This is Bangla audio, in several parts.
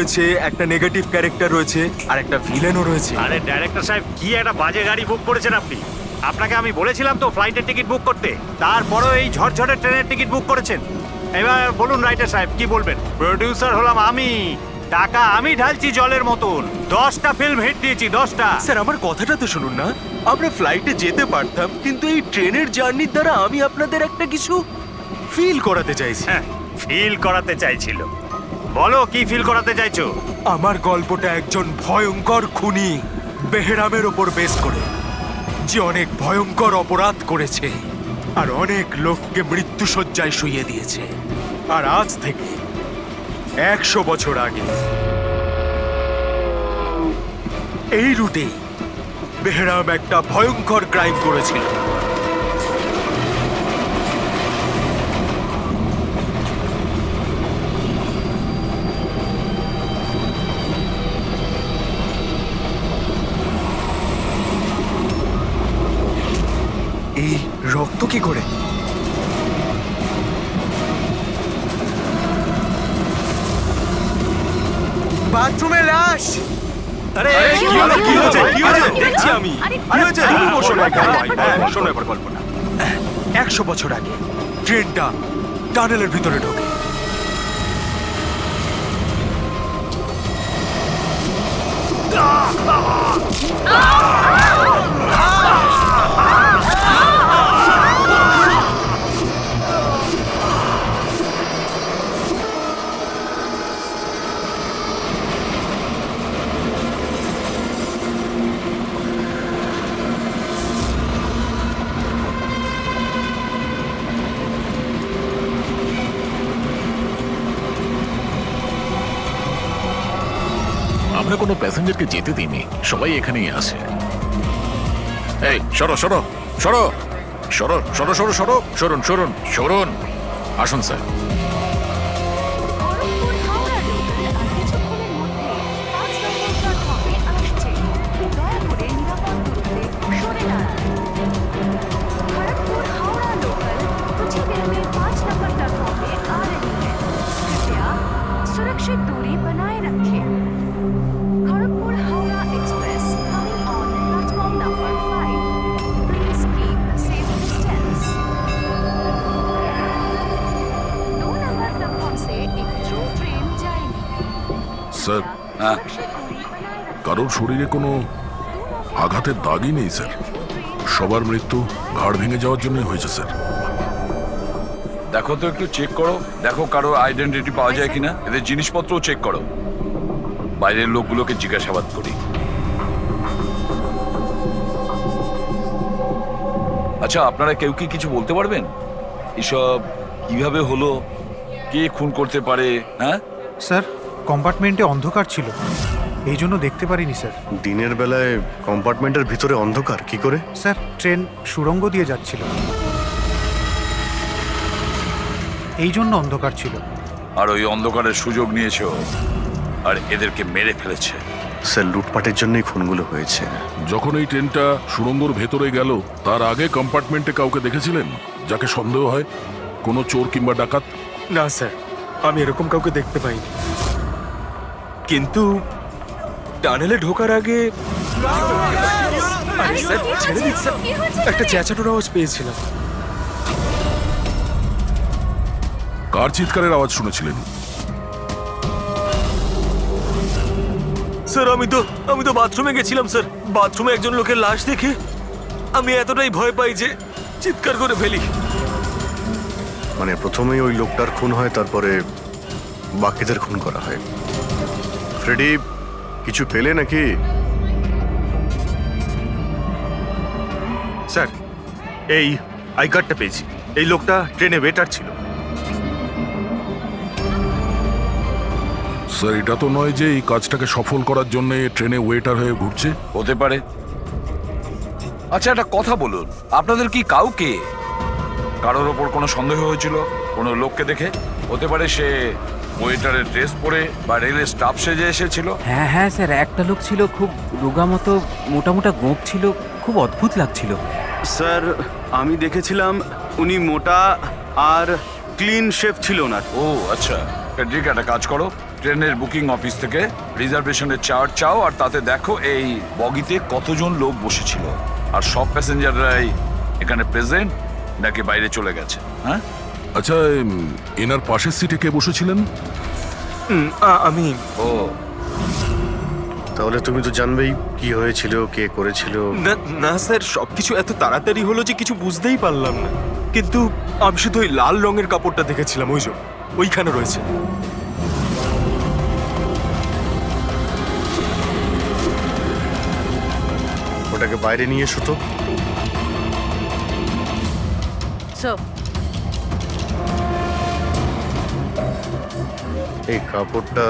রয়েছে, একটা নেগেটিভ ক্যারেক্টার রয়েছে, আর একটা ভিলেনও রয়েছে। আরে ডাইরেক্টর সাহেব, কি একটা বাজে গাড়ি বুক করেছেন আপনি। আপনাকে আমি বলেছিলাম তো ফ্লাইটের টিকিট বুক করতে, তারপরেও এই ঝড়ঝড়ে ট্রেনের টিকিট বুক করেছেন। এবার বলুন রাইটার সাহেব, কি বলবেন? প্রডিউসার হলাম আমি, টাকা আমি ঢালছি জলের মতন। 10টা ফিল্ম হিট দিয়েছি, 10টা। স্যার আমার কথাটা তো শুনুন না। আমরা ফ্লাইটে যেতে পারতাম, কিন্তু এই ট্রেনের জার্নির দ্বারা আমি আপনাদের একটা কিছু ফিল করাতে চাইছি। হ্যাঁ, ফিল করাতে চাইছিল। বলো কি ফিল করাতে চাইছো? আমার গল্পটা একজন ভয়ঙ্কর খুনি বেহরামের ওপর বেস করে, যে অনেক ভয়ঙ্কর অপরাধ করেছে আর অনেক লোককে মৃত্যুশয্যায় শুইয়ে দিয়েছে। আর আজ থেকে 100 বছর আগে এই রুটে বেহরাম একটা ভয়ঙ্কর ক্রাইম করেছিল। এই রক্ত কি করে? বাথরুমে লাশ। আরে কি হলো? কি হয়েছে? কি হয়েছে? দেখছি আরে, আমি। আরে, কি হয়েছে? তুমি বসো না এখানে। হ্যাঁ, শোনো এবার গল্পটা। 100 বছর আগে ট্রেনটা টানেলের ভিতরে ঢোকে। আমরা কোনো প্যাসেঞ্জারকে যেতে দিইনি, সবাই এখানেই আসে। এই সরো সরো সরো সরো সরো সরো সরো সরুন সরুন সরুন, আসুন স্যার। খড়গপুর হাওড়া লোকাল আর কিছুক্ষণের মধ্যে 5 নম্বর প্ল্যাটফর্মে আসছে। দয়া করে নিরাপদ দূরত্বে সরে দাঁড়ান। खड़गपुर हावड़ा लोकल कुछ ही देर में 5 नंबर प्लेटफॉर्म पे आ रही है। कृपया सुरक्षित दूरी बनाए रखें। Kharagpur Howrah express coming on platform number 5। Please keep the safe distance. 2 number platform से एक थ्रू ट्रेन जाएगी। স্যার, सुरक्षित दूरी बनाए रखें। কারোর শরীরে কোনো আঘাতের দাগই নেই স্যার। সবার মৃত্যু ঘাড় ভেঙে যাওয়ার জন্যই হয়েছে স্যার। দেখো তো, একটু চেক করো, দেখো কারো আইডেন্টিটি পাওয়া যায় কিনা। এদের জিনিসপত্রও চেক করো। বাইরের লোকগুলোকে জিজ্ঞাসাবাদ করি। আচ্ছা, আপনারা কেউ কি কিছু বলতে পারবেন? এসব কিভাবে হলো, কে খুন করতে পারে? হ্যাঁ স্যার, কম্পার্টমেন্টে অন্ধকার ছিল, এই জন্য দেখতে পারিনি স্যার। দিনের বেলায় কম্পার্টমেন্টের ভিতরে অন্ধকার কি করে? স্যার, ট্রেন সুড়ঙ্গ দিয়ে যাচ্ছিল, এই জন্য অন্ধকার ছিল। আর ওই অন্ধকারের সুযোগ নিয়েছো আর এদেরকে মেরে ফেলেছে। স্যার, লুটপাটের জন্যই খুনগুলো হয়েছে। যখন এই ট্রেনটা সুড়ঙ্গর ভেতরে গেল, তার আগে কম্পার্টমেন্টে কাউকে দেখেছিলেন যাকে সন্দেহ হয়? কোনো চোর কিংবা ডাকাত? না স্যার, আমি এরকম কাউকে দেখতে পাইনি। কিন্তু টানেলে ঢোকার আগে আরে স্যার, ছেড়ে দিন স্যার, একটা চেঁচানোর আওয়াজ পেয়েছিলাম। কার চিৎকারের আওয়াজ শুনেছিলেন? স্যার, আমি তো বাথরুমে গেছিলাম স্যার। বাথরুমে একজন লোকের লাশ দেখে আমি এতটাই ভয় পাই যে চিৎকার করে ফেলি। মানে প্রথমেই ওই লোকটার খুন হয়, তারপরে বাকিদের খুন করা হয়। ফ্রেডি, কিছু পেলে নাকি? স্যার, এই আই কার্ডটা পেয়েছি। এই লোকটা ট্রেনে ওয়েটার ছিল। স্যার, এটা তো নয় যে এই কাজটাকে সফল করার জন্য ট্রেনে ওয়েটার হয়ে ঘুরছে। হতে পারে। আচ্ছা, একটা কথা বলুন, আপনাদের কি কাউকে কারোর ওপর কোনো সন্দেহ হয়েছিল কোনো লোককে দেখে? হতে পারে সে ওয়েটারের ড্রেস পরে বা রেলের স্টাফ সেজে এসেছিল। হ্যাঁ হ্যাঁ স্যার, একটা লোক ছিল, খুব রোগা মতো, মোটা মোটা গোঁফ ছিল, খুব অদ্ভুত লাগছিল। স্যার, আমি দেখেছিলাম উনি মোটা আর ক্লিন শেফ ছিল না। ও আচ্ছা, ফেডরিক, একটা কাজ করো, ট্রেনের বুকিং অফিস থেকে রিজার্ভেশনের চার্ট চাও, আর তাতে দেখো এই বগিতে কতজন লোক বসেছিল, আর সব প্যাসেঞ্জাররাই এখানে প্রেজেন্ট নাকি বাইরে চলে গেছে। হ্যাঁ, আচ্ছা, এনার পাশের সিটে কে বসেছিলেন? আমি ও তাহলে তুমি তো জানবেই কি হয়েছিল, কে করেছিল। না স্যার, সবকিছু এত তাড়াতাড়ি হলো যে কিছু বুঝতেই পারলাম না। কিন্তু আমি শুধু ওই লাল রঙের কাপড়টা দেখেছিলাম, ওইখানে রয়েছে। ওটাকে বাইরে নিয়ে এসো তো। এই কাপড়টা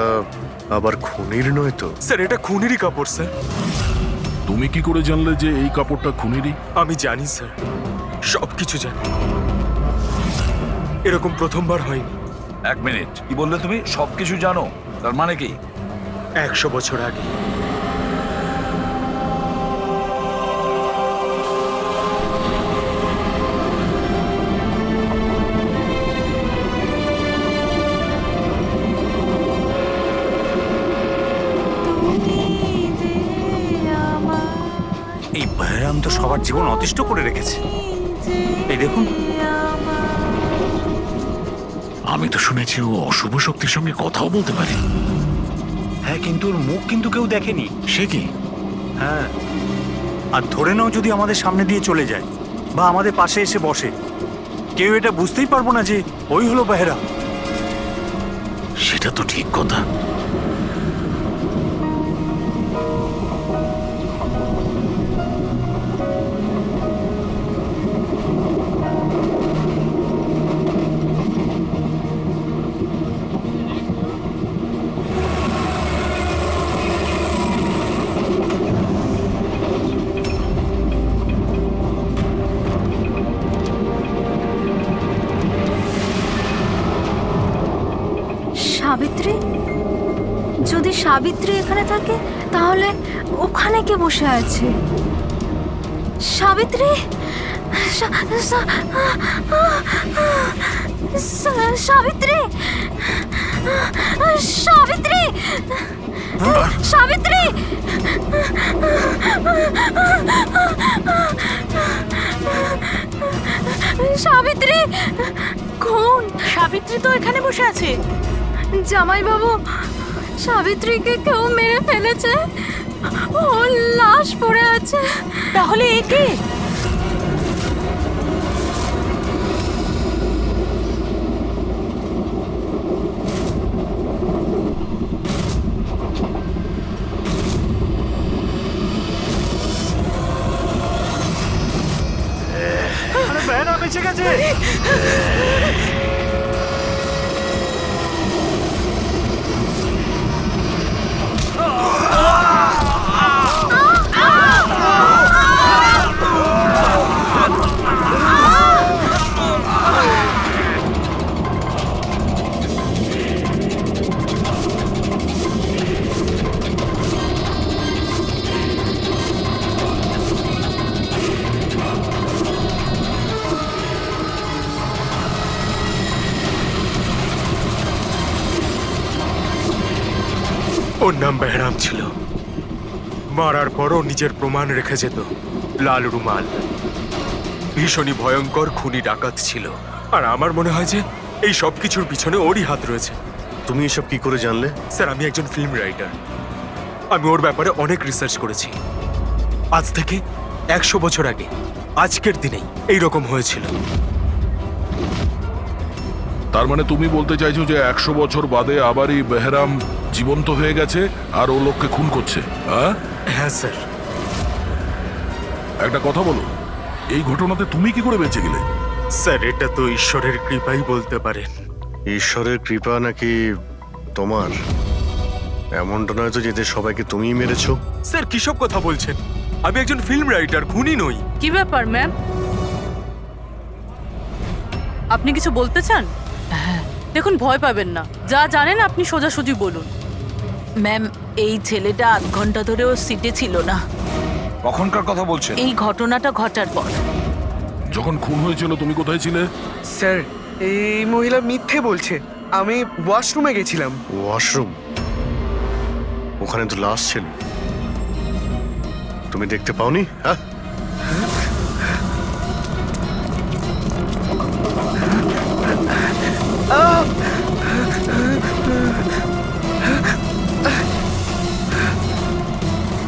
আবার খুনির নয় তো? স্যার, এটা খুনেরই কাপড় স্যার। তুমি কি করে জানলে যে এই কাপড়টা খুনেরই? আমি জানি স্যার, সবকিছু জানি। এরকম প্রথমবার হয়নি। 1 মিনিট, কি বললে তুমি? সবকিছু জানো? তার মানে কি? 100 বছর আগে এই বেহরাম তো সবার জীবন অতিষ্ঠ করে রেখেছে। এই দেখুন, আমি তো শুনেছি ও অশুভ শক্তির সঙ্গে কথাও বলতে পারে। হ্যাঁ, কিন্তু ওর মুখ কিন্তু কেউ দেখেনি। সে কি? হ্যাঁ, আর ধরে নাও যদি আমাদের সামনে দিয়ে চলে যায় বা আমাদের পাশে এসে বসে, কেউ এটা বুঝতেই পারবো না যে ওই হলো বেহরা। সেটা তো ঠিক কথা। সাবিত্রী? যদি সাবিত্রী এখানে থাকে তাহলে ওখানে কে বসে আছে? সাবিত্রী? সাবিত্রী? সাবিত্রী? সাবিত্রী? সাবিত্রী? কোন সাবিত্রী? তো এখানে বসে আছে। জামাই বাবু, সাবিত্রীকে কেউ মেরে ফেলেছে, ওর লাশ পড়ে আছে। তাহলে এ কে? আরে বেহরা বেঁচে গেছে। ওর নাম বেহরাম ছিল। মারার পরও নিজের প্রমাণ রেখে যেত, লাল রুমাল। ভীষণই ভয়ঙ্কর খুনি ডাকাত ছিল। আর আমার মনে হয় যে এই সব কিছুর পিছনে ওরই হাত রয়েছে। তুমি এসব কি করে জানলে? স্যার, আমি একজন ফিল্ম রাইটার। আমি ওর ব্যাপারে অনেক রিসার্চ করেছি। আজ থেকে 100 বছর আগে আজকের দিনেই এইরকম হয়েছিল। তার মানে তুমি বলতে চাইছো যে 100 বছর বাদে আবারই বেহরাম জীবন্ত হয়ে গেছে আর ও লোককে খুন করছে? হ্যাঁ হ্যাঁ স্যার। একটা কথা বলো, এই ঘটনাতে তুমি কি করে বেঁচে গেলে? স্যার, এটা তো ঈশ্বরের কৃপাই বলতে পারেন। ঈশ্বরের কৃপা নাকি তোমার? এমনটা নয় তো যে এদের সবাইকে তুমিই মেরেছো? স্যার, কিসব কথা বলছেন? আমি একজন ফিল্ম রাইটার, খুনি নই। কি ব্যাপার ম্যাম, আপনি কিছু বলতে চান? দেখুন, ভয় পাবেন না, যা জানেন আপনি সোজাসুজি বলুন। ম্যাম, এই ছেলেটা 8 ঘন্টা ধরে ওর সিটে ছিল না। কখনকার কথা বলছেন? এই ঘটনাটা ঘটার পর। যখন খুন হয়েছিল তুমি কোথায় ছিলে? স্যার, এই মহিলা মিথ্যে বলছে। আমি ওয়াশরুমে গেছিলাম। ওয়াশরুম? ওখানে তো লাশ ছিল, তুমি দেখতে পাওনি? হ্যাঁ,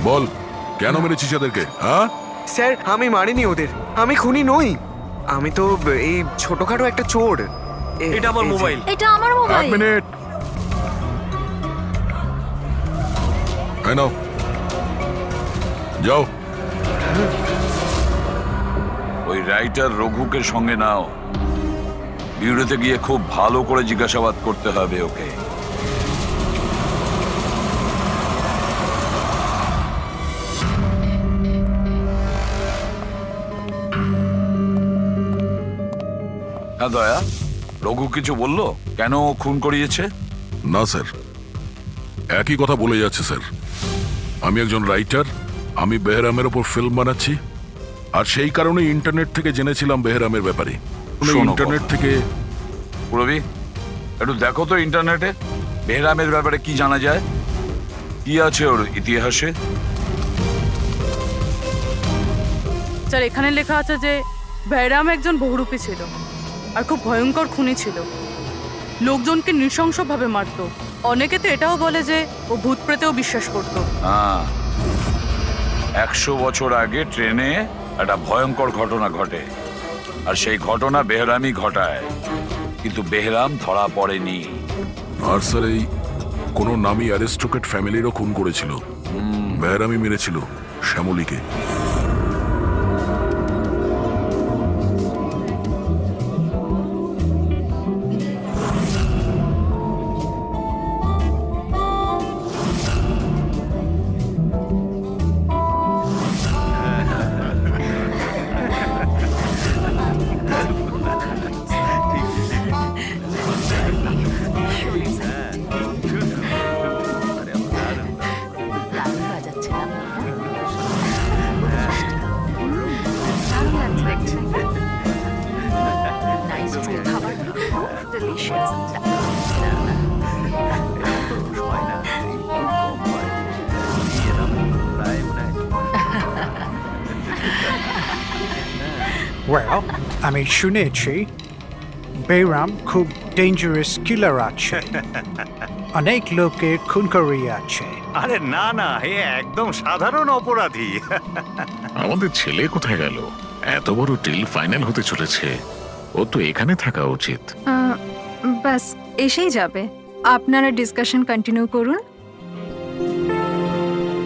বল, কেন মেরেছিস এদেরকে? হ্যাঁ, স্যার আমি মারিনি ওদের, আমি খুনি নই। আমি তো এই ছোটখাটো একটা চোর। এটা আমার মোবাইল। এটা আমার এক মোবাইল। মিনিট। এই নাও, যাও। ওই রাইটার রঘুকে সঙ্গে নাও, বিউরোতে গিয়ে খুব ভালো করে জিজ্ঞাসাবাদ করতে হবে ওকে। হ্যাঁ দয়া, রঘু কিছু বললো কেন ও খুন করিয়েছে? না স্যার, একই কথা বলে যাচ্ছে স্যার। আমি একজন রাইটার, আমি বেহরামের ওপর ফিল্ম বানাচ্ছি, আর সেই কারণে ইন্টারনেট থেকে জেনেছিলাম বেহরামের ব্যাপারে। শোনো ইন্টারনেট থেকে রবি, একটু দেখো তো ইন্টারনেটে বেহরামের ব্যাপারে কি জানা যায়, কি আছে ওর ইতিহাসে। স্যার এখানে লেখা আছে যে বেহরাম একজন বহুরূপী ছিল আর খুব ভয়ঙ্কর খুনি ছিল, লোকজনকে নৃশংসভাবে মারত। অনেকে তো এটাও বলে যে ও ভূত প্রেতেও বিশ্বাস করত। হ্যাঁ, 100 বছর আগে ট্রেনে একটা ভয়ঙ্কর ঘটনা ঘটে, আর সেই ঘটনা বেহরামই ঘটায়, কিন্তু বেহরাম ধরা পড়েনি। আর স্যার এই কোনো নামী অ্যারিস্টোক্রেট ফ্যামিলিরও খুন করেছিল, বেহরামই মেরেছিল শ্যামলীকে। Well, আমি শুনেছি বেহরাম খুব ডেঞ্জারাস কিলার আছে, অনেক লোকের খুন করিয়াছে। আরে না না, এ একদম সাধারণ অপরাধী। আমাদের ছেলে কোথায় গেল? এত বড় ডিল ফাইনাল হতে চলেছে, ও তো এখানে থাকা উচিত। বাস এসেই যাবে, আপনারা ডিসকাশন কন্টিনিউ করুন।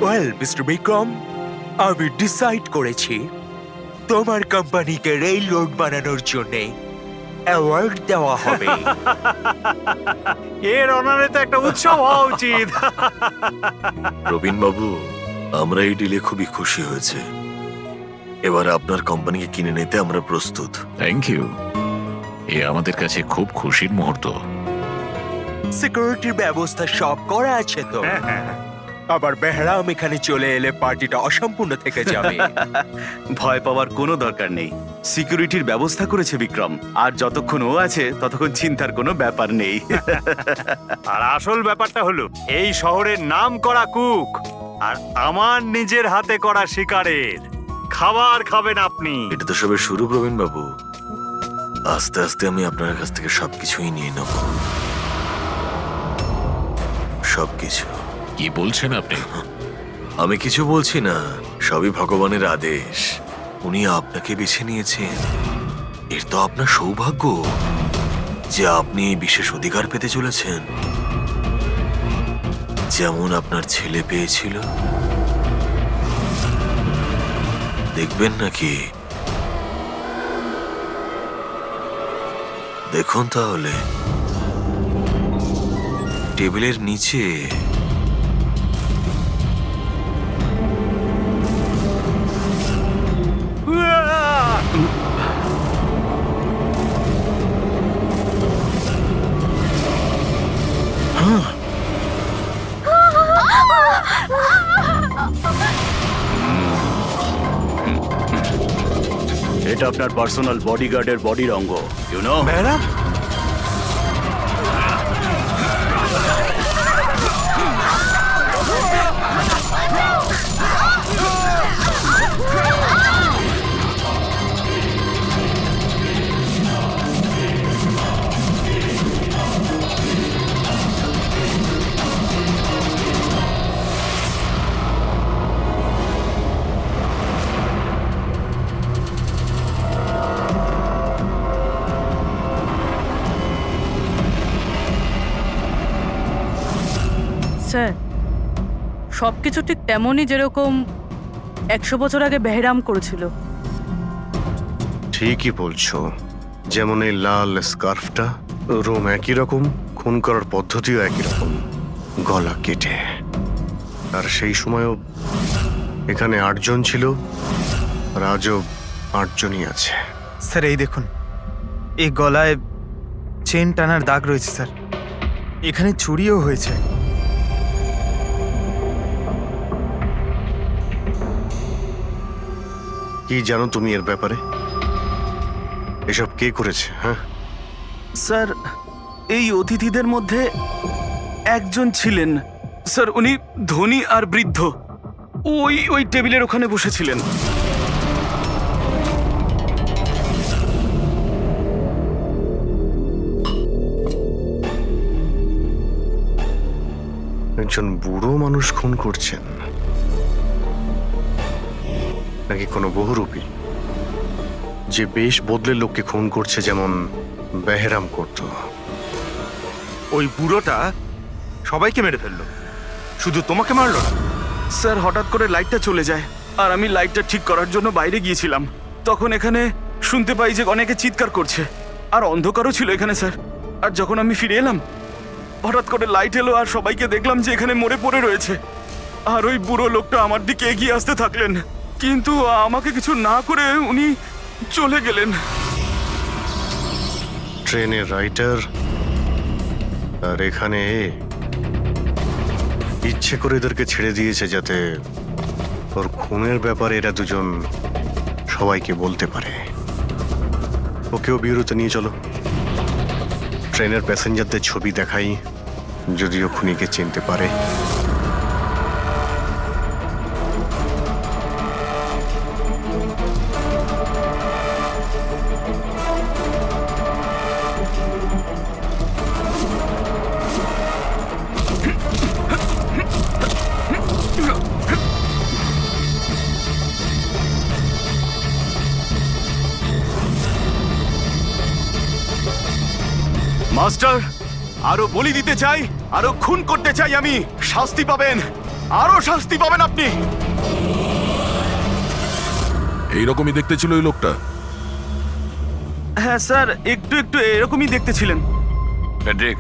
ওয়েল মিস্টার বিক্রম, আমি ডিসাইড করেছি তোমার কোম্পানিকে রেল রোড বানানোর জন্য অ্যাওয়ার্ড দেওয়া হবে। এর অনারে তো একটা উৎসব হওয়া উচিত। রবিন বাবু, আমরা এই ডিলে খুবই খুশি হয়েছে। এবার আপনার কোম্পানিকে কিনে নিতে আমরা প্রস্তুত। থ্যাংক ইউ, এ আমাদের কাছে খুব খুশির মুহূর্ত। সিকিউরিটির ব্যবস্থা সব করা আছে তো? আবার বেহরাম এখানে চলে এলে পার্টিটা অসম্পূর্ণ থেকে যাবে। ভয় পাওয়ার কোনো দরকার নেই, সিকিউরিটির ব্যবস্থা করেছে বিক্রম, আর যতক্ষণ ও আছে ততক্ষণ চিন্তার কোনো ব্যাপার নেই। আর আসল ব্যাপারটা হলো এই শহরের নাম করা কুক আর আমার নিজের হাতে করা শিকারের খাবার খাবেন আপনি। এটা তো সবে শুরু প্রবীণ বাবু, আস্তে আস্তে আমি আপনার কাছ থেকে সবকিছুই নিয়ে নেব, সবকিছু। কি বলছেন আপনি? আমি কিছু বলছি না, সবই ভগবানের আদেশ। উনি আপনাকে বেছে নিয়েছেন, এর তো আপনার সৌভাগ্য যে আপনি এই বিশেষ অধিকার পেতে চলেছেন, যেমন আপনার ছেলে পেয়েছিল। দেখবেন নাকি? দেখুন তাহলে, টেবিলের নিচে এটা আপনার পার্সোনাল বডিগার্ডের বডির অঙ্গ, ইউ নো। বেহরাম, সব কিছু ঠিক তেমনই যেরকম 100 বছর আগে বেহরাম করেছিল। ঠিকই বলছো, যেমন এই লাল স্কার্ফটা, রুম একই রকম, খুন করার পদ্ধতিও একই রকম, গলা কেটে। আর সেই সময়ও এখানে 8 জন ছিল, আর আজও 8 জনই আছে। স্যার এই দেখুন, এই গলায় চেন টানার দাগ রয়েছে স্যার, এখানে চুরিও হয়েছে। কি জানো তুমি এর ব্যাপারে? এসব কে করেছে? হ্যাঁ স্যার, এই অতিথিদের মধ্যে একজন ছিলেন স্যার, উনি ধনী আর বৃদ্ধ, ওই টেবিলের ওখানে বসেছিলেন। একজন বুড়ো মানুষ খুন করছেন, নাকি কোনো বহুরূপী যে বেশ বদলে লোককে খুন করছে, যেমন বেহরাম করত? ওই বুড়োটা সবাইকে মেরে ফেললো, শুধু তোমাকে মারলো না। স্যার, হঠাৎ করে লাইটটা চলে যায়, আর আমি লাইটটা ঠিক করার জন্য বাইরে গিয়েছিলাম। তখন এখানে শুনতে পাই যে অনেকে চিৎকার করছে, আর অন্ধকারও ছিল এখানে স্যার। আর যখন আমি ফিরে এলাম, হঠাৎ করে লাইট এলো, আর সবাইকে দেখলাম যে এখানে মরে পড়ে রয়েছে। আর ওই বুড়ো লোকটা আমার দিকে এগিয়ে আসতে থাকলেন, কিন্তু আমাকে কিছু না করে উনি চলে গেলেন। ট্রেনের রাইটার আর এখানে ইচ্ছে করে এদেরকে ছেড়ে দিয়েছে, যাতে ওর খুনের ব্যাপারে এরা দুজন সবাইকে বলতে পারে। ওকেও বিউরোতে নিয়ে চলো, ট্রেনের প্যাসেঞ্জারদের ছবি দেখাই, যদিও খুনিকে চিনতে পারে। মাস্টার, আরো বলি দিতে চাই, আরো খুন করতে চাই আমি। শাস্তি পাবেন, আরো শাস্তি পাবেন আপনি। এইরকমই দেখতে ছিল ওই লোকটা। হ্যাঁ স্যার, একটু একটু এরকমই দেখতে ছিলেন। ফেডরিক,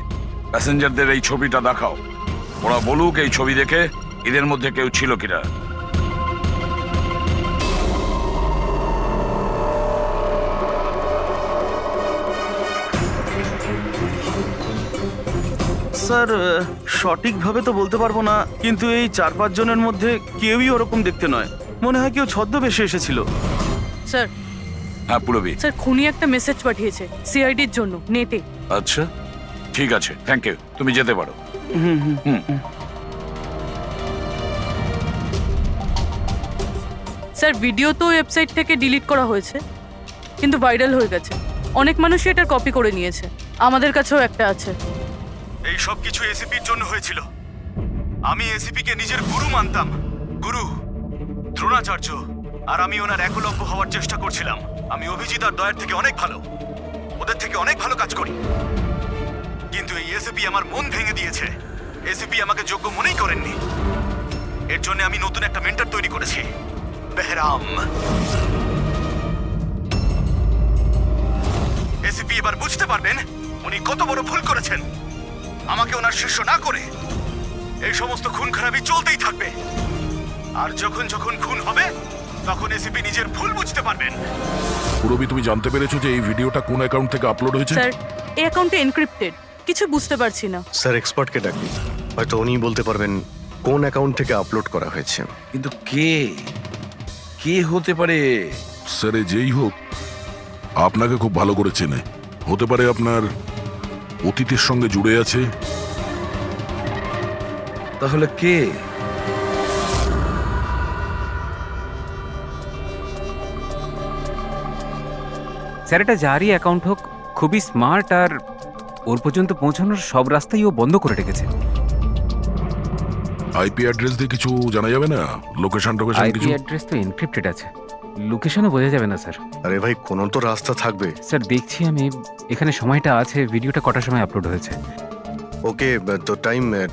প্যাসেঞ্জারদের এই ছবিটা দেখাও, ওরা বলুক এই ছবি দেখে এদের মধ্যে কেউ ছিল কিনা। স্যার, সঠিকভাবে তো বলতে পারবো না, কিন্তু এই 4-5 জনের মধ্যে কেউই ওরকম দেখতে নয়। মনে হয় কেউ ছদ্মবেশে এসেছিল। স্যার, হ্যাঁ পুরবি। স্যার খুনি একটা মেসেজ পাঠিয়েছে সিআইডির জন্য নেটে। আচ্ছা ঠিক আছে, থ্যাংক ইউ, তুমি যেতে পারো। স্যার, ভিডিও তো ওয়েবসাইট থেকে ডিলিট করা হয়েছে, কিন্তু ভাইরাল হয়ে গেছে। অনেক মানুষই এটার কপি করে নিয়েছে, আমাদের কাছেও একটা আছে। এই সব কিছু এসিপির জন্য হয়েছিল। আমি এসিপিকে নিজের গুরু মানতাম, গুরু দ্রোণাচার্য, আর আমি ওনার একলব্য হওয়ার চেষ্টা করছিলাম। আমি অভিজিৎ আর দয়ার থেকে অনেক ভালো, ওদের থেকে অনেক ভালো কাজ করি, কিন্তু এই এসিপি আমার মন ভেঙে দিয়েছে। এসিপি আমাকে যোগ্য মনেই করেননি। এর জন্য আমি নতুন একটা মেন্টর তৈরি করেছি, বেহরাম। এসিপি এবার বুঝতে পারবেন উনি কত বড় ভুল করেছেন। আমাকে ওনার শিষ্য না করে এই সমস্ত খুন খারাপি চলতেই থাকবে, আর যখন যখন খুন হবে তখন এসিপি নিজের ভুল বুঝতে পারবেন। পুরবি, তুমি জানতে পেরেছো যে এই ভিডিওটা কোন অ্যাকাউন্ট থেকে আপলোড হয়েছে? স্যার, এই অ্যাকাউন্টে এনক্রিপ্টেড, কিছু বুঝতে পারছি না। স্যার, এক্সপার্টকে ডাকি, হয়তো উনিই বলতে পারবেন কোন অ্যাকাউন্ট থেকে আপলোড করা হয়েছে। কিন্তু কে কে হতে পারে? স্যার, যেই হোক আপনাকে খুব ভালো করে চেনে। হতে পারে আপনার অতীতের সঙ্গে জুড়ে আছে। তাহলে কে? স্যার, এটা যারই অ্যাকাউন্ট হোক, খুবই স্মার্ট, আর ওর পর্যন্ত পৌঁছানোর সব রাস্তাই ও বন্ধ করে রেখেছে। আইপি অ্যাড্রেস দিয়ে কিছু জানা যাবে না? লোকেশন টোকেশন আইপি কিছু? অ্যাড্রেস তো এনক্রিপ্টেড আছে, লোকেশনও বোঝা যাবে না স্যার। আরে ভাই, কোনো তো রাস্তা থাকবে। স্যার দেখছি আমি, এখানে সময়টা আছে, ভিডিওটা কটার সময় আপলোড হয়েছে। ওকে, তো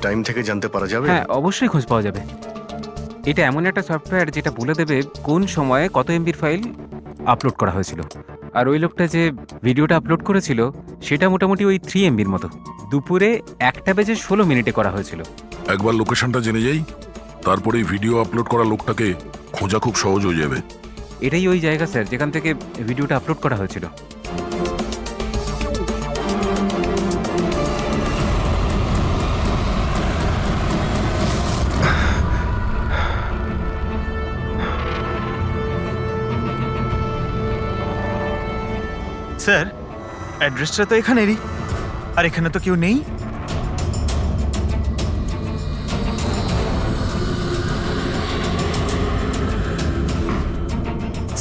টাইম থেকে জানতে পারা যাবে? হ্যাঁ, অবশ্যই খোঁজ পাওয়া যাবে। এটা এমন একটা সফটওয়্যার যেটা বলে দেবে কোন সময়ে কত এমবির ফাইল আপলোড করা হয়েছিল। আর ওই লোকটা যে ভিডিওটা আপলোড করেছিল সেটা মোটামুটি ওই 3 এমবির মতো। দুপুরে 1:16 করা হয়েছিল। একবার লোকেশনটা জেনে যাই, তারপরে ভিডিও আপলোড করা লোকটাকে খোঁজা খুব সহজ হয়ে যাবে। এটাই ওই জায়গা স্যার যেখান থেকে ভিডিওটা আপলোড করা হয়েছিল। স্যার অ্যাড্রেসটা তো এখানেরই, আর এখানে তো কেউ নেই।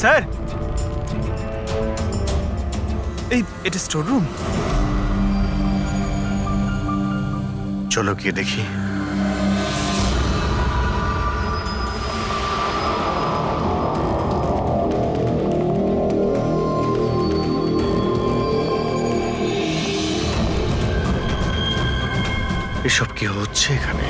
স্যার এটা স্টোর রুম। চলো গিয়ে দেখি। এসব কি হচ্ছে এখানে?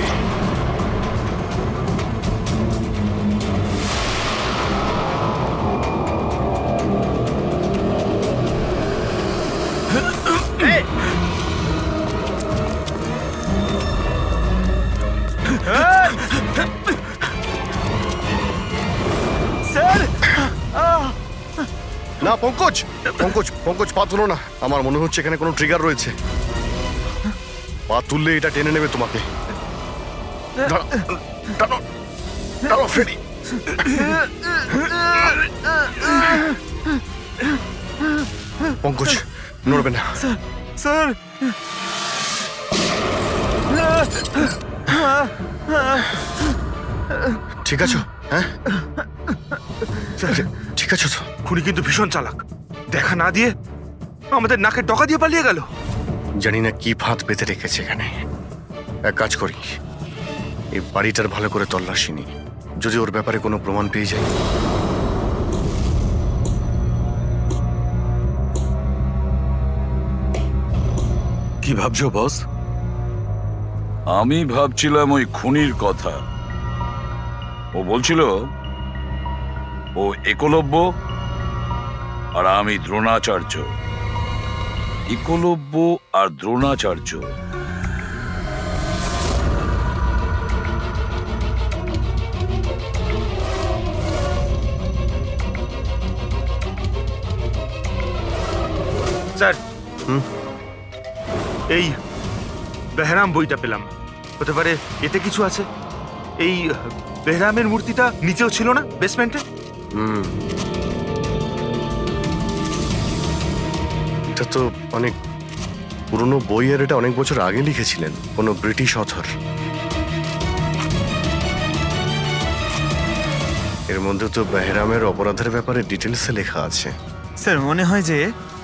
স্যার না পঙ্কজ, পঙ্কজ, পঙ্কজ, পা তুলো না। আমার মনে হচ্ছে এখানে কোনো ট্রিগার রয়েছে। পা তুললে এটা টেনে নেবে তোমাকে। দাঁড়াও, দাঁড়াও, দাঁড়াও, ফ্রেডি। পঙ্কজ নড়বে না। স্যার ঠিক আছো? হ্যাঁ ঠিক আছো তো? খুনি কিন্তু ভীষণ চালাক, দেখা না দিয়ে আমাদের নাকের ডকা দিয়ে পালিয়ে গেল। জানি না কি ফাঁদ পেতে রেখেছে এখানে। এক কাজ করি, এই বাড়িটার ভালো করে তল্লাশি নি, যদি ওর ব্যাপারে কোনো প্রমাণ পেয়ে যাই। কি ভাবছো বস? আমি ভাবছিলাম ওই খুনির কথা। ও বলছিল ও একলব্য আর আমি দ্রোণাচার্য। একলব্য আর দ্রোণাচার্য। স্যার এই বেহরাম বইটা পেলাম, হতে পারে এতে কিছু আছে। এই বেহরামের মূর্তিটা নিচেও ছিল না বেসমেন্টে? এটা তো অনেক পুরনো বই, আর এটা অনেক বছর আগে লিখেছিলেন কোনো ব্রিটিশ অথর। এর মধ্যে তো বেহরামের অপরাধের ব্যাপারে ডিটেলসে লেখা আছে। স্যার মনে হয় যে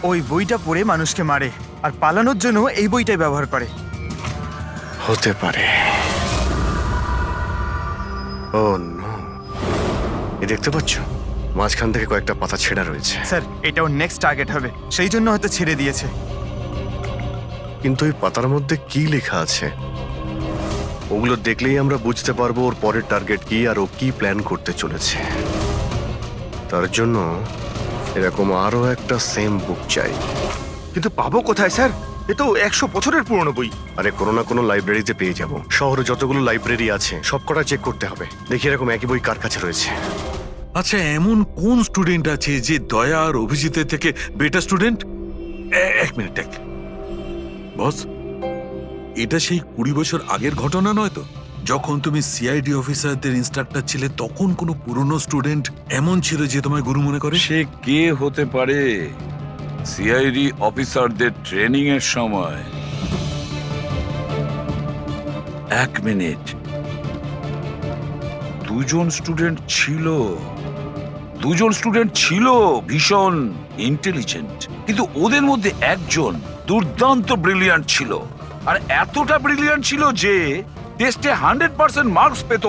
ওই বইটা পড়ে মানুষকে মারে আর পালানোর জন্য এই বইটাই ব্যবহার করে। হতে পারে। ও নো, এ দেখতে পাচ্ছ মাঝখান থেকে কয়েকটা পাতা ছেঁড়া রয়েছে। স্যার এটা ওর নেক্সট টার্গেট হবে, সেই জন্য হয়তো ছেড়ে দিয়েছে। কিন্তু ওই পাতার মধ্যে কি লেখা আছে ওগুলো দেখলেই আমরা বুঝতে পারবো ওর পরের টার্গেট কি আর ও কি প্ল্যান করতে চলেছে। তার জন্য এরকম আরো একটা সেম বুক চাই। কিন্তু পাবো কোথায় স্যার? এ তো 100 বছরের পুরনো বই। আরে কোনো না কোনো লাইব্রেরিতে পেয়ে যাব। শহরে যতগুলো লাইব্রেরি আছে সব কটা চেক করতে হবে, দেখি এরকম একই বই কার কাছে রয়েছে। আচ্ছা এমন কোন স্টুডেন্ট আছে যে দয়া আর অভিজিতের থেকে বেটার স্টুডেন্ট? এক মিনিট বস, এটা সেই 20 বছর আগের ঘটনা নয় তো? যখন তুমি সিআইডি অফিসারদের ইনস্ট্রাক্টর ছিলে তখন কোনো পুরনো স্টুডেন্ট এমন ছিল যে তোমায় গুরু মনে করে? সে কে হতে পারে? সিআইডি অফিসারদের ট্রেনিং এর সময়। এক মিনিট, দুজন স্টুডেন্ট ছিল ভীষণ ইন্টেলিজেন্ট, কিন্তু ওদের মধ্যে একজন দুর্দান্ত ব্রিলিয়ান্ট ছিল, আর এতটা ব্রিলিয়ান্ট ছিল যে টেস্টে 100% মার্কস পেত।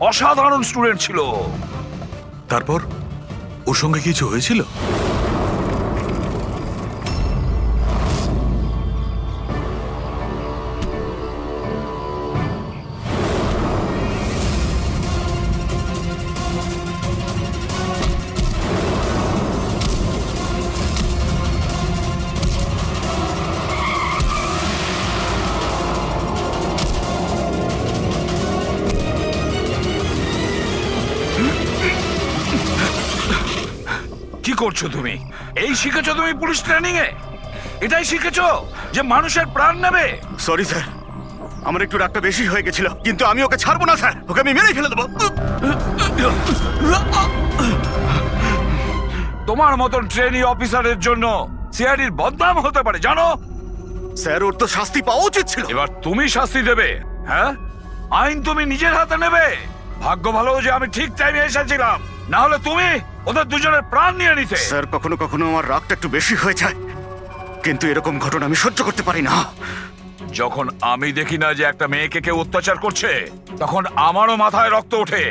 অসাধারণ স্টুডেন্ট ছিল। তারপর ওর সঙ্গে কিছু হয়েছিল? করছো তুমি? এই শিখেছো তুমি পুলিশ ট্রেনিং এ? এটাই শিখেছো যে মানুষের প্রাণ নেবে? সরি স্যার, আমার একটু রাগটা বেশি হয়ে গেছিল, কিন্তু আমি ওকে ছাড়বো না স্যার, ওকে আমি মেরেই ফেলে দেবো। তোমার মতন ট্রেনি অফিসারের জন্য সিআইডির বদনাম হতে পারে, জানো? স্যার, ওর তো শাস্তি পাওয়া উচিত ছিল। এবার তুমি শাস্তি দেবে, হ্যাঁ? আইন তুমি নিজের হাতে নেবে। ভাগ্য ভালো যে আমি ঠিক টাইমে এসেছিলাম, না হলে তুমি ওদের দুজনের প্রাণ নিয়ে নিতে। স্যার, কখনো কখনো আমার রাগটা একটু বেশি হয়ে যায়, কিন্তু এরকম ঘটনা আমি সহ্য করতে পারি না। যখন আমি দেখি না যে একটা মেয়েকে কেউ অত্যাচার করছে, তখন আমারও মাথায় রক্ত ওঠে,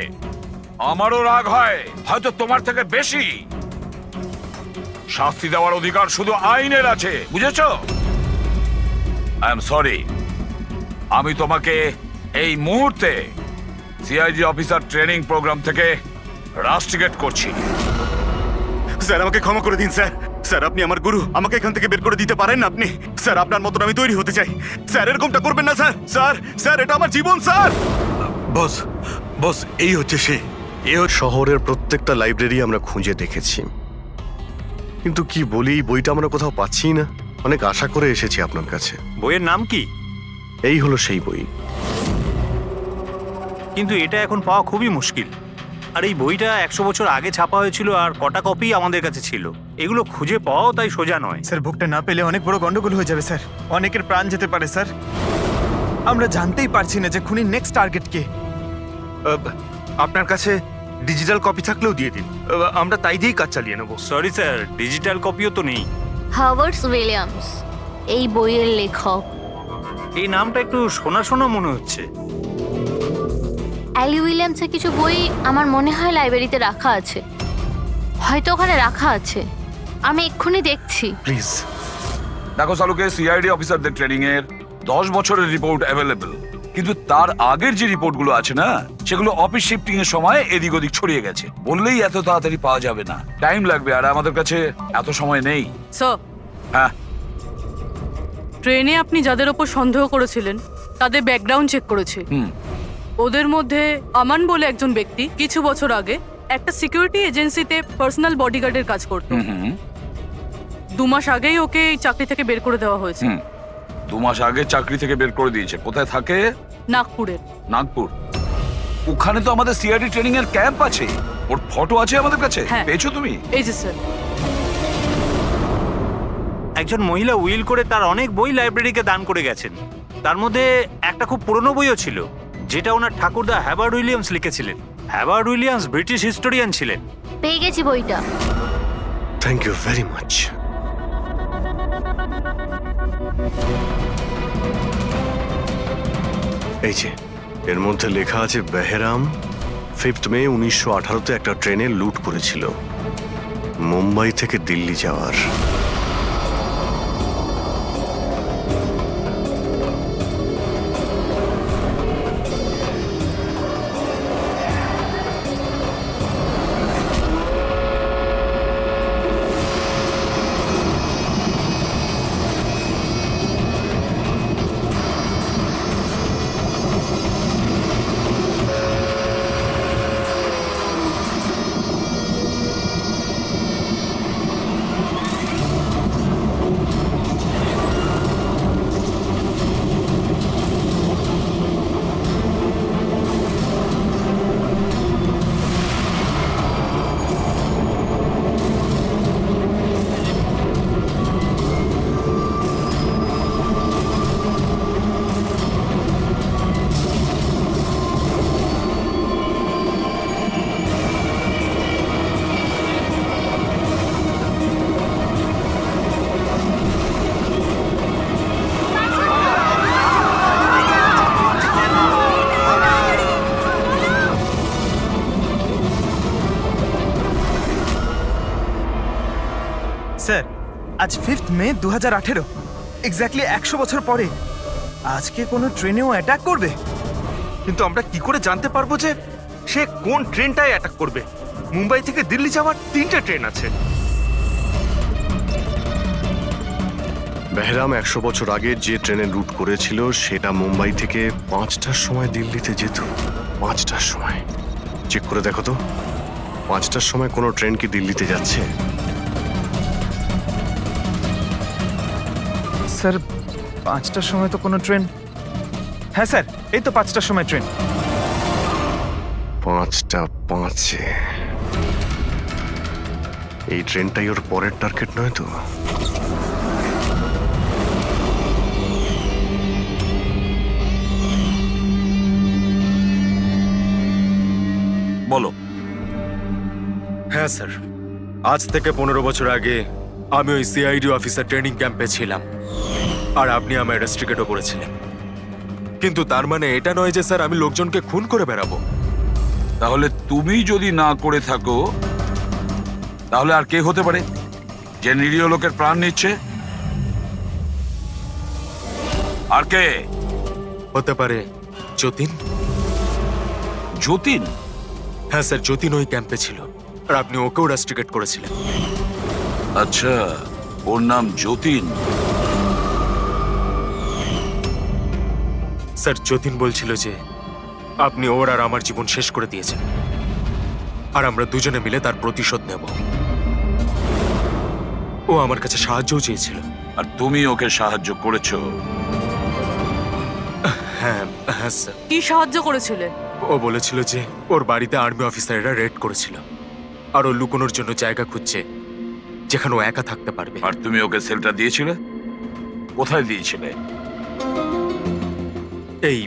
আমারও রাগ হয়, হয়তো তোমার থেকে বেশি। শাস্তি দেওয়ার অধিকার শুধু আইনের আছে, বুঝেছো? আই এম সরি, আমি তোমাকে এই মুহূর্তে সিআইডি অফিসার ট্রেনিং প্রোগ্রাম থেকে রাস্টিকেট করছি। স্যার, আমাকে ক্ষমা করে দিন স্যার। স্যার, আপনি আমার গুরু, আমাকে এখান থেকে বের করে দিতে পারেন না আপনি। স্যার, আপনার মতন আমি তৈরি হতে চাই। স্যার, এরকমটা করবেন না স্যার। স্যার, স্যার, এটা আমার জীবন স্যার। বস, বস, এই হচ্ছে সে। শহরের প্রত্যেকটা লাইব্রেরি আমরা খুঁজে দেখেছি, কিন্তু কি বলি, বইটা আমরা কোথাও পাচ্ছি না। অনেক আশা করে এসেছি আপনার কাছে। বইয়ের নাম কি? এই হলো সেই বই। কিন্তু এটা এখন পাওয়া খুবই মুশকিল। আর এই বইটা 100 বছর আগে ছাপা হয়েছিল, আর কটা কপি আমাদের কাছে ছিল। এগুলো খুঁজে পাওয়াও তাই সোজা নয়। স্যার, বুকটা না পেলে অনেক বড় গন্ডগোল হয়ে যাবে স্যার। অনেকের প্রাণ যেতে পারে স্যার। আমরা জানতেই পারছি না যে খুনির নেক্সট টার্গেট কে। আপনার কাছে ডিজিটাল কপি থাকলেও দিয়ে দিন, আমরা তাই দিয়েই কাজ চালিয়ে নেবো। সরি স্যার, ডিজিটাল কপিও তো নেই। হাওয়ার্ড উইলিয়ামস এই বইয়ের লেখক। এই নামটা একটু শোনা শোনা মনে হচ্ছে। অ্যালি উইলিয়ামসের কিছু বই আমার মনে হয় লাইব্রেরিতে রাখা আছে, হয়তো ওখানে রাখা আছে। আমি এক্ষুনি দেখছি। প্লিজ দেখো সালুকে, সিআইডি অফিসারদের ট্রেনিং এর 10 বছরের রিপোর্ট অ্যাভেলেবল, কিন্তু তার আগের যে রিপোর্টগুলো আছে না, সেগুলো অফিস শিফটিং এর সময় এদিক ওদিক ছড়িয়ে গেছে। বললেই এত তাড়াতাড়ি পাওয়া যাবে না, টাইম লাগবে, আর আমাদের কাছে এত সময় নেই। স্যার, হ্যাঁ, ট্রেনে আপনি যাদের ওপর সন্দেহ করেছিলেন তাদের ব্যাকগ্রাউন্ড চেক করেছে। ওদের মধ্যে আমান বলে একজন ব্যক্তি কিছু বছর আগে একটা সিকিউরিটি এজেন্সিতে পার্সোনাল বডিগার্ডের কাজ করত। 2 মাস আগেই ওকে এই চাকরি থেকে বের করে দেওয়া হয়েছে। 2 মাস আগে চাকরি থেকে বের করে দিয়েছে। কোথায় থাকে? নাগপুরে। নাগপুর? ওখানে তো আমাদের সিআইডি ট্রেনিং এর ক্যাম্প আছে, ওর ফটো আছে আমাদের কাছে। পেয়েছো তুমি? এই যে স্যার। একজন মহিলা উইল করে তার অনেক বই লাইব্রেরিকে দান করে গেছেন। তার মধ্যে একটা খুব পুরনো বইও ছিল, যেটা ওনার ঠাকুরদা হ্যাবার্ড উইলিয়ামস লিখেছিলেন। হ্যাবার্ড উইলিয়ামস ব্রিটিশ হিস্টোরিয়ান ছিলেন। পেয়ে গেছি বইটা। Thank you very much. এই যে এর মধ্যে লেখা আছে, বেহরাম 5 মে 1918-তে একটা ট্রেনে লুট করেছিল মুম্বাই থেকে দিল্লি যাওয়ার। স্যার, আজ 5 মে 2018, এক্স্যাক্টলি 100 বছর পরে আজকে কোনো ট্রেনেও অ্যাটাক করবে। কিন্তু আমরা কি করে জানতে পারবো যে সে কোন ট্রেনটায় অ্যাটাক করবে? মুম্বাই থেকে দিল্লি যাওয়ার 3টে ট্রেন আছে। বেহরাম 100 বছর আগে যে ট্রেনে লুট করেছিল, সেটা মুম্বাই থেকে 5টার সময় দিল্লিতে যেত। 5টার সময় চেক করে দেখো তো, 5টার সময় কোনো ট্রেন কি দিল্লিতে যাচ্ছে? 5টার সময় তো কোনো ট্রেন। হ্যাঁ স্যার, এই তো 5টার সময় ট্রেন। 5:05 এই ট্রেনটাই ওর পরের টার্গেট নয় তো? বলো। হ্যাঁ স্যার, আজ থেকে 15 বছর আগে আমি ওই সিআইডি অফিসার ট্রেনিং ক্যাম্পে ছিলাম, আর আপনি আমায় রেস্ট্রিকেটও করেছিলেন। কিন্তু তার মানে এটা নয় যে স্যার আমি লোকজনকে খুন করে বেড়াবো। তাহলে তুমি যদি না করে থাকো, তাহলে আর কে হতে পারে যে নিরীহ লোকের প্রাণ নিচ্ছে? আর কে হতে পারে? যতীন। যতীন? হ্যাঁ স্যার, যতীন ওই ক্যাম্পে ছিল, আর আপনি ওকেও রেস্ট্রিকেট করেছিলেন। আচ্ছা, ওর নাম যতীন? স্যার, যতীন বলছিল যে আপনি ওর আর আমার জীবন শেষ করে দিয়েছেন, আর আমরা দুজনে মিলে তার প্রতিশোধ নেব। ও আমার কাছে সাহায্যও চেয়েছিল। আর তুমি ওকে সাহায্য করেছো? হ্যাঁ হ্যাঁ স্যার। কি সাহায্য করেছিলে? ও বলেছিল যে ওর বাড়িতে আর্মি অফিসাররা রেড করেছিল, আর ও লুকোনোর জন্য জায়গা খুঁজছে যেখানে ও একা থাকতে পারবে। আর তুমি ওকে সেলটা দিয়েছিলে? কোথায় দিয়েছিলে? এই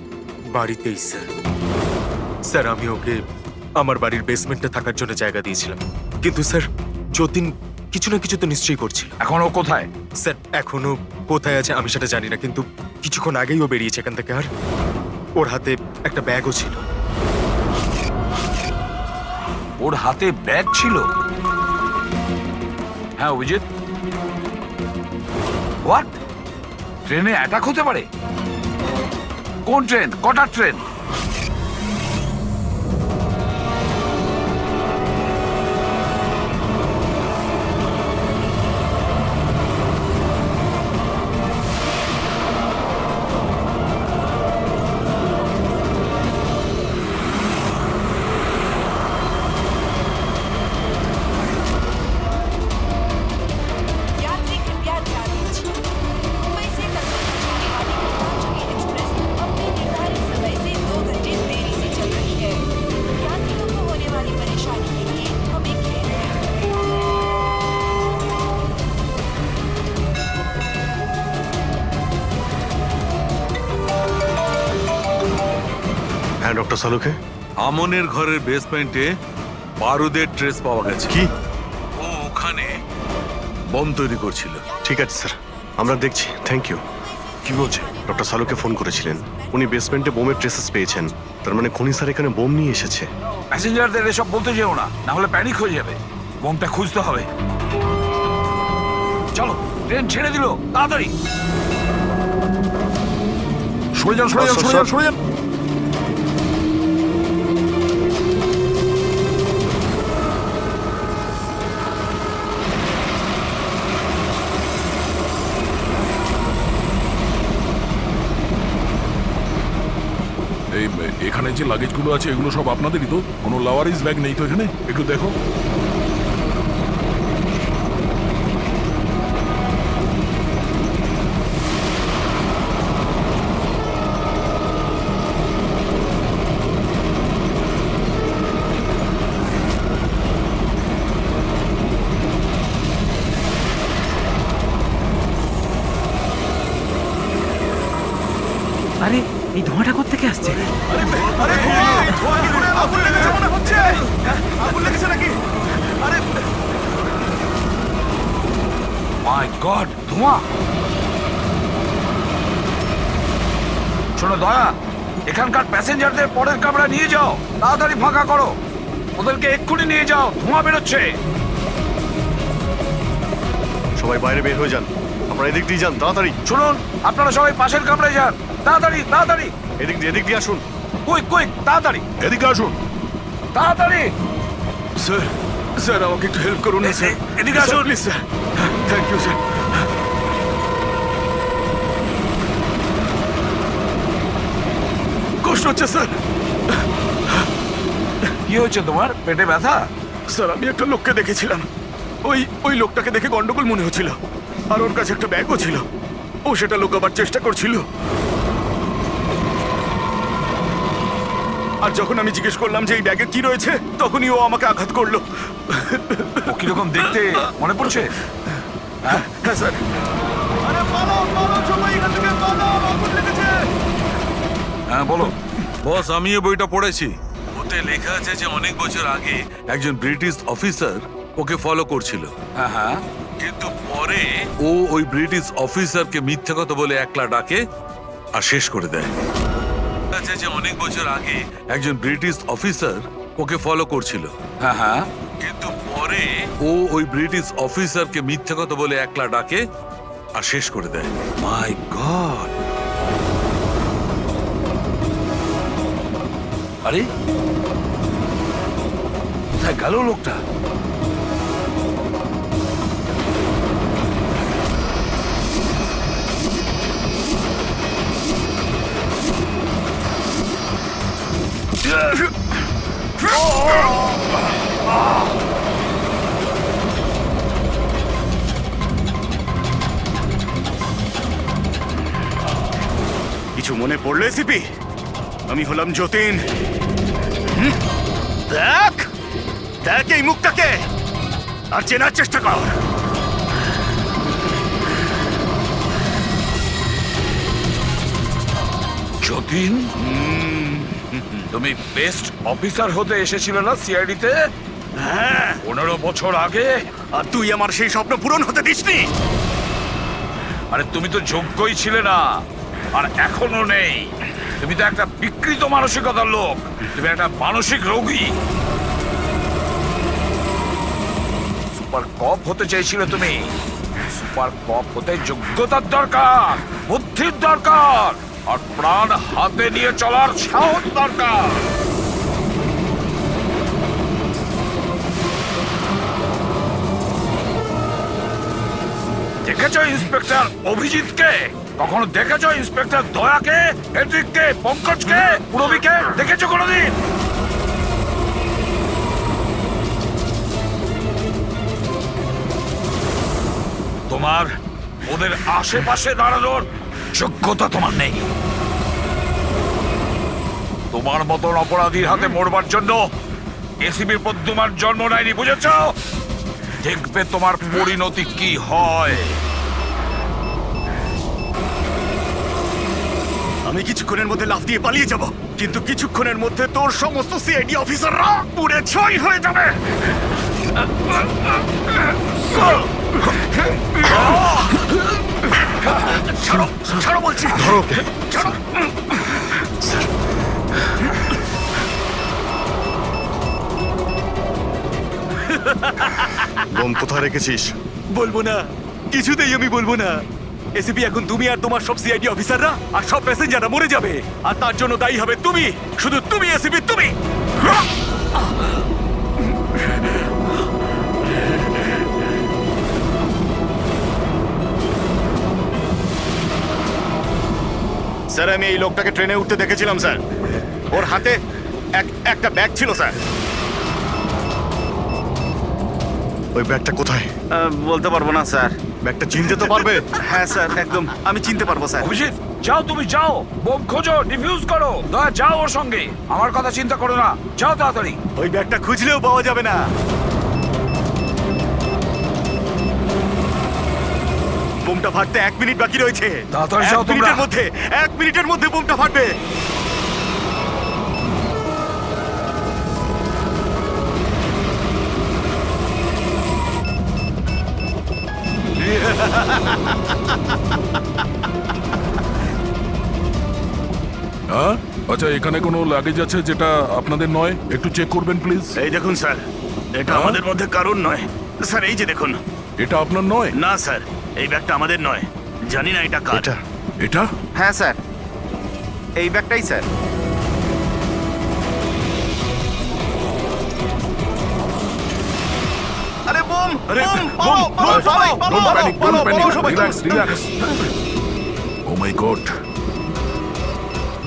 বাড়িতেই স্যার। স্যার, আমি ওকে আমার বাড়ির বেসমেন্টে থাকার জন্য জায়গা দিয়েছিলাম, কিন্তু স্যার যতীন কিছু না কিছু তো নিশ্চয়ই করছিল। এখন ও কোথায়? স্যার, এখনো কোথায় আছে আমি সেটা জানি না, কিন্তু কিছুক্ষণ আগেই ও বেরিয়েছে এখান থেকে, আর ওর হাতে একটা ব্যাগও ছিল। ওর হাতে ব্যাগ ছিল? হ্যাঁ অভিজিৎ, হোয়াট? ট্রেনে অ্যাটাক হতে পারে? কোন ট্রেন? কটার ট্রেন? यात्री कृपया ध्यान दीजिए। मुंबई से कलकत्ता जाने वाली पतंजलि एक्सप्रेस अपने निर्धारित समय से 2 घंटे देरी से चल रही है। यात्रियों को होने वाली परेशानी के लिए हमें खेद है। হ্যাঁ ডক্টর সালুকে। আমনের ঘরের বেসমেন্টে বারুদের ট্রেস পাওয়া গেছে। কি? ও ওখানে বোম তৈরি করছিল। ঠিক আছে স্যার, আমরা দেখছি। Thank you. কি বলছে? ডক্টর সালুকে ফোন করেছিলেন, উনি বেসমেন্টে বোমের ট্রেসেস পেয়েছেন। তার মানে খনি স্যার এখানে বোম নিয়ে এসেছে। প্যাসেঞ্জারদের এসব বলতে যেও না, না হলে প্যানিক হয়ে যাবে। বোমটা খুঁজতে হবে। চলো, ট্রেন ছেড়ে দিল, তাড়াতাড়ি সরে যান, সরে যান, সরে যান, সরে যান। এই এখানে যে লাগেজগুলো আছে এগুলো সব আপনাদেরই তো? কোনো লাওয়ারিস ব্যাগ নেই তো এখানে? একটু দেখো। আরে এই ধোঁয়াটা কোত্থেকে আসছে? মাই গড, ধোঁয়া! শোনো দয়া, এখানকার প্যাসেঞ্জারদের পরের কামরা নিয়ে যাও, তাড়াতাড়ি ফাঁকা করো। ওদেরকে এক্ষুনি নিয়ে যাও, ধোঁয়া বেরোচ্ছে। সবাই বাইরে বের হয়ে যান, আপনারা এদিক দিয়ে যান তাড়াতাড়ি। শুনুন, আপনারা সবাই পাশের কামরায় যান, তাড়াতাড়ি তাড়াতাড়ি। এদিক দিয়ে আসুন। কুইক কুইক, তাড়াতাড়ি এদিকে আসুন। তাড়াতাড়ি। স্যার, স্যার আমাকে একটু হেল্প করুন না স্যার। এদিকে আসুন please sir. Thank you sir. কষ্ট হচ্ছে স্যার। কি হয়েছে তোমার? পেটে ব্যথা? স্যার, আমি একটা লোককে দেখেছিলাম। ওই লোকটাকে দেখে গন্ডগোল মনে হচ্ছিল, আর ওর কাছে একটা ব্যাগও ছিল। ও সেটা লুকাবার চেষ্টা করছিল। আর যখন আমি জিজ্ঞেস করলাম যে এই ব্যাগে কি রয়েছে, তখনই ও আমাকে আঘাত করলো। ও কিরকম দেখতে মনে পড়ছে? হ্যাঁ স্যার। হ্যাঁ বলো। বস, আমি এই বইটা পড়েছি। ওতে লেখা আছে যে অনেক বছর আগে একজন ব্রিটিশ অফিসার ওকে ফলো করছিল। হ্যাঁ হ্যাঁ। কিন্তু পরে ও ওই ব্রিটিশ অফিসারকে মিথ্যা কথা বলে একলা ডাকে আর শেষ করে দেয়। আছে যে অনেক বছর আগে একজন ব্রিটিশ অফিসার ওকে ফলো করছিল। হ্যাঁ হ্যাঁ। কিন্তু পরে ও ওই ব্রিটিশ অফিসারকে মিথ্যা কথা বলে একলা ডাকে আর শেষ করে দেয়। মাই গড! আরে কোথায় গেল লোকটা? কিছু মনে পড়লে সিপি? আমি হলাম যতীন। দেখ দেখ এই মুখটাকে, আর চেনার চেষ্টা কর। যতীন, তুমি বেস্ট অফিসার হতে এসেছিল না সিআইডিতে? হ্যাঁ, 15 বছর আগে। আর তুই আমার সেই স্বপ্ন পূরণ হতে দিসনি। আরে তুমি তো যোগ্যই ছিলে না, আর এখনো নেই। তুমি তো একটা বিকৃত মানসিকতার লোক। তুমি একটা মানসিক রোগী। সুপার কপ হতে চেয়েছিলে তুমি। সুপার কপ হতে যোগ্যতার দরকার, বুদ্ধির দরকার, আর প্রাণ হাতে নিয়ে চলার সাহস দরকার। দেখেছো ইন্সপেক্টর অভিজিৎকে? কখনো দেখেছো ইন্সপেক্টর দয়াকে, হেড্রিককে, পঙ্কজকে, পুরবীকে? দেখেছো কোনোদিন? তোমার ওদের আশেপাশে দাঁড়ানোর যোগ্যতা তোমার নেই। তোমার মতন অপরাধীর হাতে মরবার জন্য এসিবি পদ্মমার জন্ম নেয়নি, বুঝেছো? দেখবে তোমার পরিণতি কি হয়। আমি কিছুক্ষণের মধ্যে লাফ দিয়ে পালিয়ে যাব, কিন্তু কিছুক্ষণের মধ্যে তোর সমস্ত সিআইডি অফিসাররা পুড়ে ছাই হয়ে যাবে। ছাড়ো ছাড়ো বলছি, ধরো ছাড়ো। বোম কোথায় রেখেছিস? বলবো না, কিছুতেই আমি বলবো না। এসিপি, এখন তুমি আর তোমার সব সিআইডি অফিসাররা আর সব প্যাসেঞ্জাররা মরে যাবে, আর তার জন্য দায়ী হবে তুমি, শুধু তুমি এসিপি, তুমি। স্যার, আমি এই লোকটাকে ট্রেনে উঠতে দেখেছিলাম স্যার। ওর হাতে একটা ব্যাগ ছিল স্যার। ওই ব্যাগটা কোথায়? বলতে পারবো না স্যার। ব্যাগটা চিনতে তো পারবে? হ্যাঁ স্যার, একদম আমি চিনতে পারবো স্যার। অভিজিৎ, যাও, তুমি যাও, বোম খোঁজো, ডিফিউজ করো। দয়া, যাও ওর সঙ্গে। আমার কথা চিন্তা করো না, যাও তাড়াতাড়ি। ওই ব্যাগটা খুঁজলেও পাওয়া যাবে না। বোমটা ফাটতে 1 মিনিট বাকি রয়েছে। তাড়াতাড়ি যাও তোমরা। 1 মিনিটের মধ্যে বোমটা ফাটবে। হ্যাঁ, আচ্ছা, এখানে কোনো লাগেজ আছে যেটা আপনাদের নয়? একটু চেক করবেন প্লিজ। এই দেখুন স্যার, এটা আমাদের মধ্যে কারণ নয় স্যার। এই যে দেখুন, এটা আপনার নয়? না স্যার, এই ব্যাগটা আমাদের নয়। জানি না এটা কার। এটা? হ্যাঁ স্যার, এই ব্যাগটাই স্যার। আরে বোম, আরে বোম, বোম, পালাও, পালাও, পালাও, পালাও, পালাও, পালাও সবাই। ও মাই গড,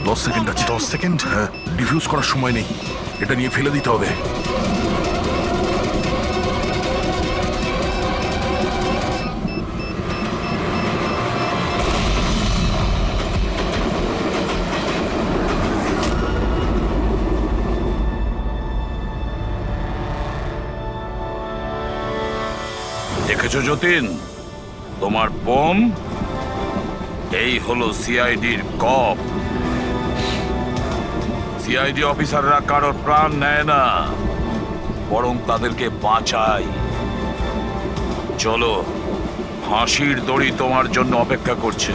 10 সেকেন্ড আছে। 10 সেকেন্ড? হ্যাঁ, ডিফিউজ করার সময় নেই, এটা নিয়ে ফেলে দিতে হবে। দেখেছো যতীন, তোমার বোম এই হলো সিআইডির কপ। সিআইডি অফিসাররা কারোর প্রাণ নেয় না, বরং তাদেরকে বাঁচায়। চলো, ফাঁসির দড়ি তোমার জন্য অপেক্ষা করছে।